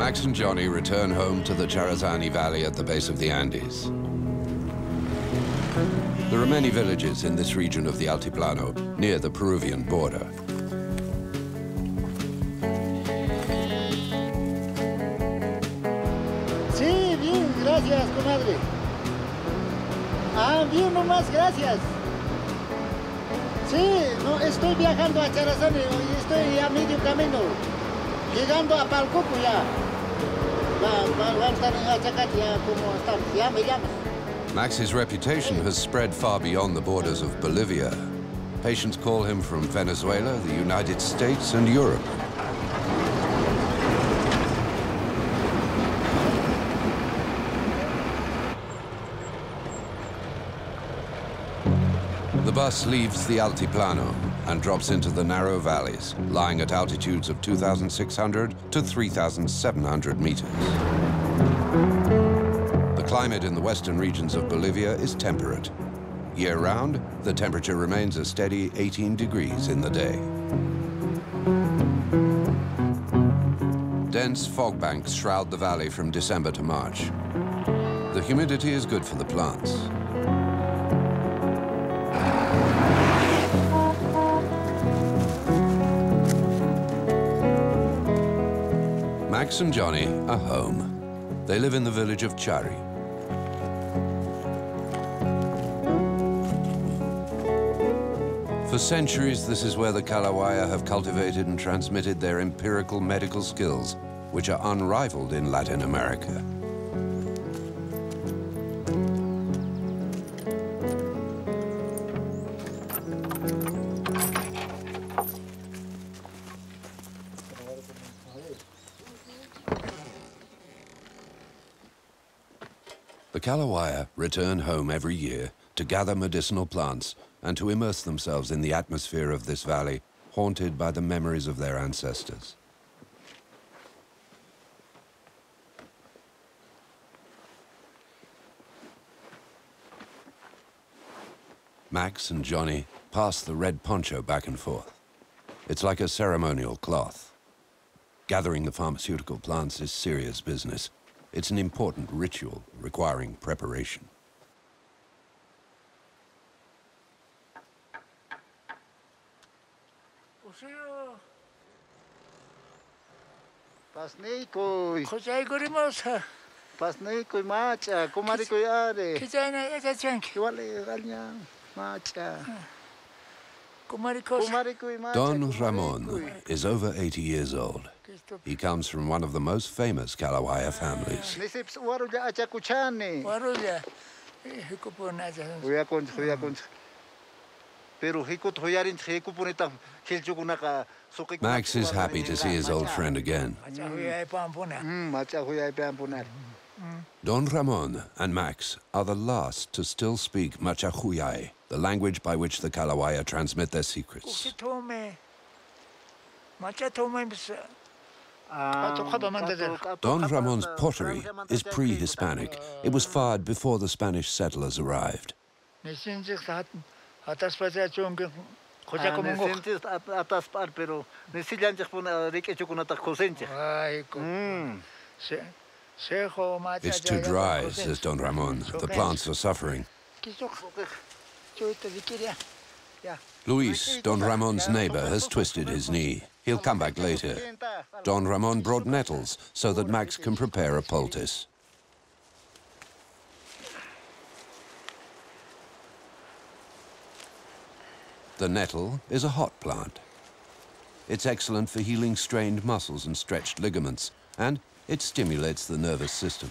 Max and Johnny return home to the Charazani Valley at the base of the Andes. There are many villages in this region of the Altiplano, near the Peruvian border. Sí, bien, gracias, comadre. Ah, bien, nomás, gracias. Sí, no, estoy viajando a Charazani y estoy a medio camino, llegando a Palcoco ya. Vamos a estar en Achacate ya, como estamos, ya me llamas. Max's reputation has spread far beyond the borders of Bolivia. Patients call him from Venezuela, the United States, and Europe. The bus leaves the Altiplano and drops into the narrow valleys, lying at altitudes of 2,600 to 3,700 meters. The climate in the western regions of Bolivia is temperate. Year-round, the temperature remains a steady 18 degrees in the day. Dense fog banks shroud the valley from December to March. The humidity is good for the plants. Max and Johnny are home. They live in the village of Chari. For centuries, this is where the Kallawaya have cultivated and transmitted their empirical medical skills, which are unrivaled in Latin America. The Kallawaya return home every year to gather medicinal plants and to immerse themselves in the atmosphere of this valley, haunted by the memories of their ancestors. Max and Johnny pass the red poncho back and forth. It's like a ceremonial cloth. Gathering the pharmaceutical plants is serious business. It's an important ritual requiring preparation. Pasnikoy. Pasnikoy macha, kumarikoy are. Kiwale galnya macha. Don Ramon is over 80 years old. He comes from one of the most famous Kallawaya families. Max is happy to see his old friend again. Don Ramon and Max are the last to still speak Machahuyay, the language by which the Kallawaya transmit their secrets. Don Ramon's pottery is pre-Hispanic. It was fired before the Spanish settlers arrived. It's too dry, says Don Ramon. The plants are suffering. Luis, Don Ramon's neighbor, has twisted his knee. He'll come back later. Don Ramon brought nettles so that Max can prepare a poultice. The nettle is a hot plant. It's excellent for healing strained muscles and stretched ligaments, and it stimulates the nervous system.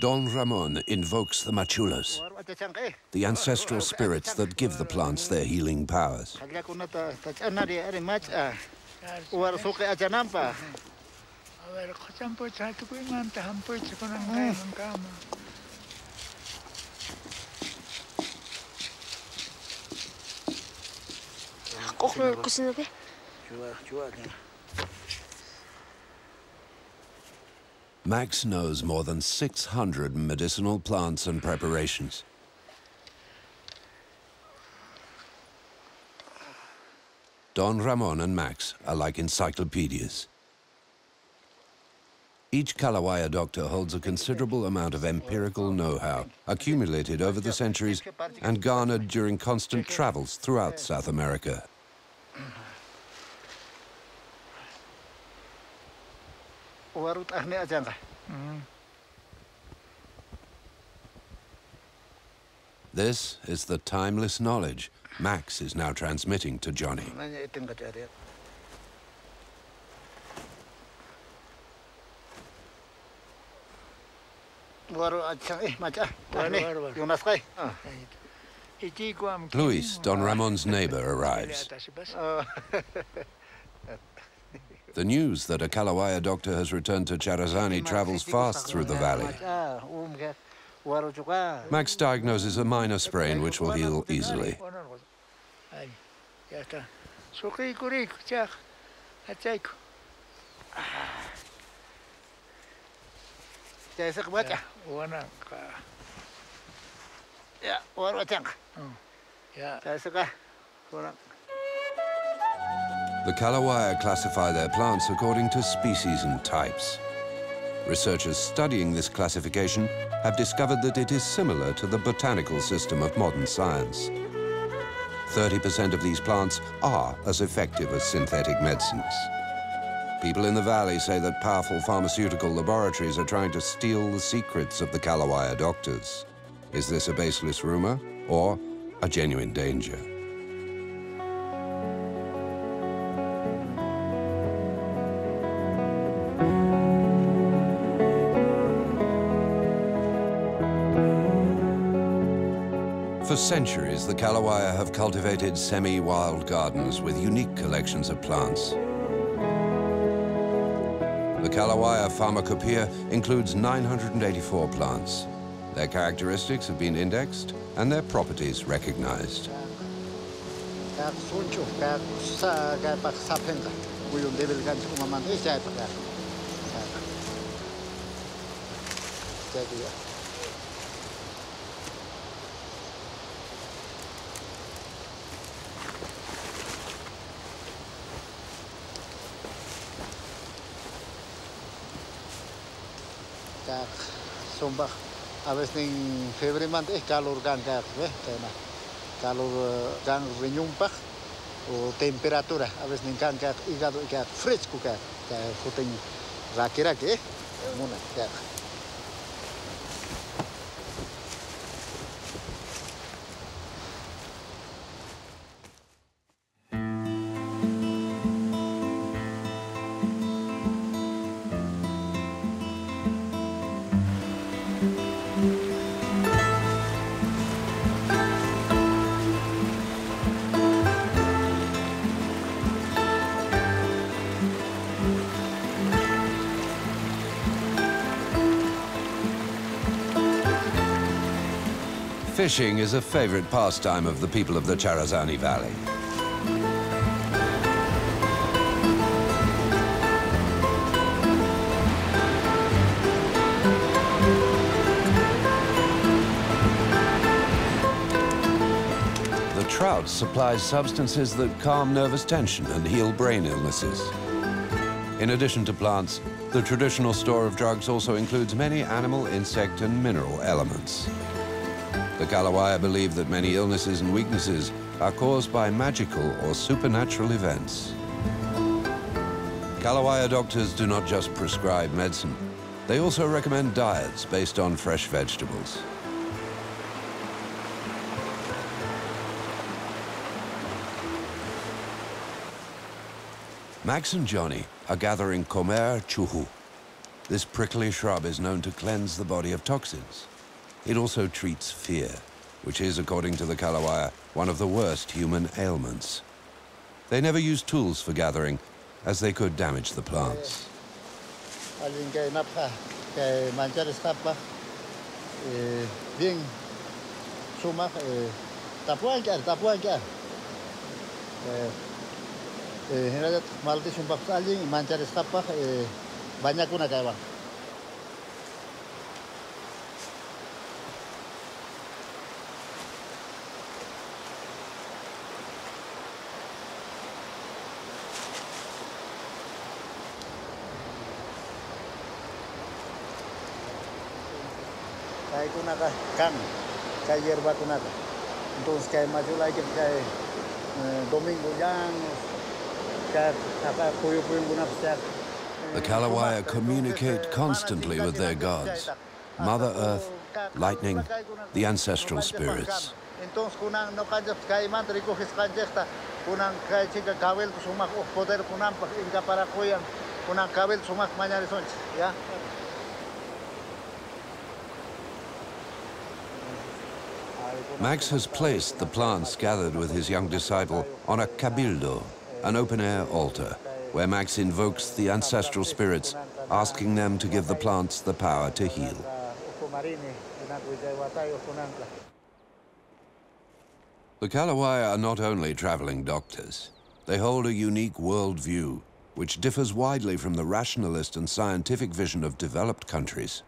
Don Ramon invokes the machulas, the ancestral spirits that give the plants their healing powers. Max knows more than 600 medicinal plants and preparations. Don Ramon and Max are like encyclopedias. Each Kallawaya doctor holds a considerable amount of empirical know-how, accumulated over the centuries and garnered during constant travels throughout South America. This is the timeless knowledge Max is now transmitting to Johnny. Luis, Don Ramon's neighbor, arrives. The news that a Kallawaya doctor has returned to Charazani travels fast through the valley. Max diagnoses a minor sprain which will heal easily. The Kallawaya classify their plants according to species and types. Researchers studying this classification have discovered that it is similar to the botanical system of modern science. 30% of these plants are as effective as synthetic medicines. People in the valley say that powerful pharmaceutical laboratories are trying to steal the secrets of the Kallawaya doctors. Is this a baseless rumor or a genuine danger? For centuries, the Kallawaya have cultivated semi-wild gardens with unique collections of plants. The Kallawaya pharmacopoeia includes 984 plants. Their characteristics have been indexed and their properties recognized. Sombak, aves ning Februari mante calor gangak, calor gang renyumpak, o temperatura, aves ning gangak igado igak fresco ka, futing raki muna ka. Fishing is a favorite pastime of the people of the Charazani Valley. The trout supplies substances that calm nervous tension and heal brain illnesses. In addition to plants, the traditional store of drugs also includes many animal, insect, and mineral elements. The Kallawaya believe that many illnesses and weaknesses are caused by magical or supernatural events. Kallawaya doctors do not just prescribe medicine. They also recommend diets based on fresh vegetables. Max and Johnny are gathering Comer chuhu. This prickly shrub is known to cleanse the body of toxins. It also treats fear, which is, according to the Kallawaya, one of the worst human ailments. They never use tools for gathering, as they could damage the plants. Kay kunaka kan, kay yerba kunaka. Entonces kay majulay kay domingo yang, kay puyo kunaka. The Kallawaya communicate constantly with their gods, Mother Earth, lightning, the ancestral spirits. Entonces kunang no kaya kay man recoges kaya kunang kay chica kabel sumak poder kunang inka para kuyan kunang kabel sumak mañana son ya. Max has placed the plants gathered with his young disciple on a cabildo, an open-air altar, where Max invokes the ancestral spirits, asking them to give the plants the power to heal. The Kallawaya are not only traveling doctors. They hold a unique worldview, which differs widely from the rationalist and scientific vision of developed countries.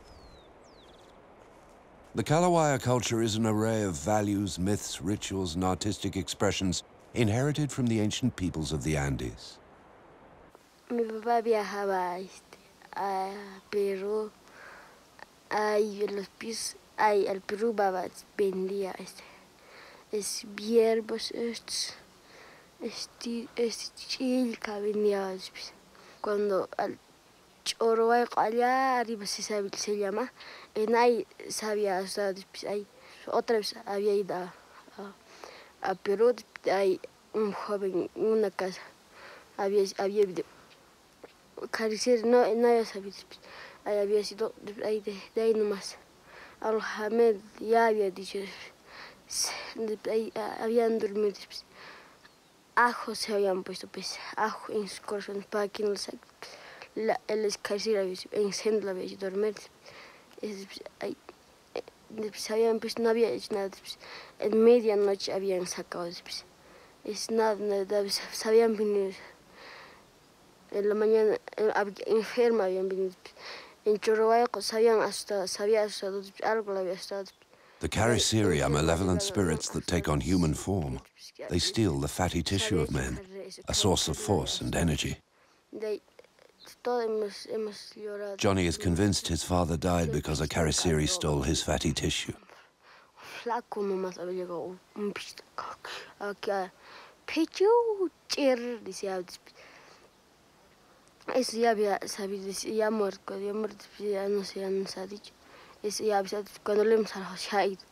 The Kallawaya culture is an array of values, myths, rituals, and artistic expressions inherited from the ancient peoples of the Andes. Mi papá viajaba a Perú, ahí los pies, ahí al Perú vendía hierbas, chilca vendía. Cuando al Chura allá arriba se llama, en ahí sabía, ahí otra vez había ido a Perú, hay un joven en una casa, había Caricier no había sabido, había sido ahí de ahí nomás. Al-Hamed ya había dicho, ahí habían dormido, ajo se habían puesto, ajo en sus corazones para que no el Caricier había encendido, había hecho dormir. Ahí, habían puesto, no había hecho nada, en medianoche habían sacado, nada, se habían venido. En la mañana enferma habían venido. En Chura sabía asustado, algo le había asustado. The Charazani are malevolent spirits that take on human form. They steal the fatty tissue of men, a source of force and energy. Johnny is convinced his father died because a Charazani stole his fatty tissue. Flaco nomás había llegado un pisto. Eso ya había sabido, ya muerto, ya no sé, ya nos ha dicho. Eso ya había, cuando le hemos alejado, se ha ido,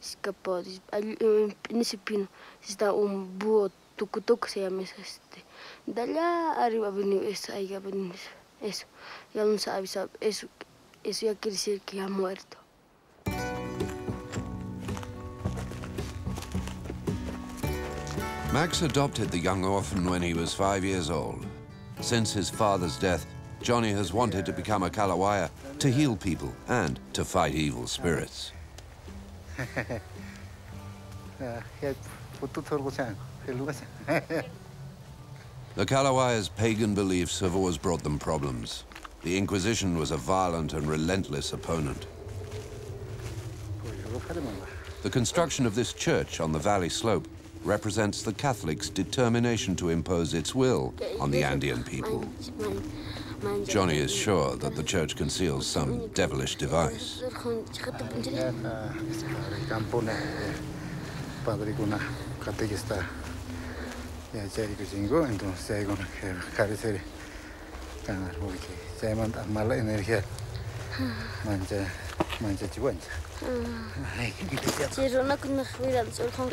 escapó. En ese pino está un búho, tucutuco se llama eso. De allá arriba ha venido eso, ahí ha venido eso. Ya nos ha avisado, eso ya quiere decir que ya ha muerto. Max adopted the young orphan when he was 5 years old. Since his father's death, Johnny has wanted to become a Kallawaya, to heal people and to fight evil spirits. The Kallawaya's pagan beliefs have always brought them problems. The Inquisition was a violent and relentless opponent. The construction of this church on the valley slope represents the Catholics' determination to impose its will on the Andean people. Johnny is sure that the church conceals some devilish device. Si no, no cuidan, solo con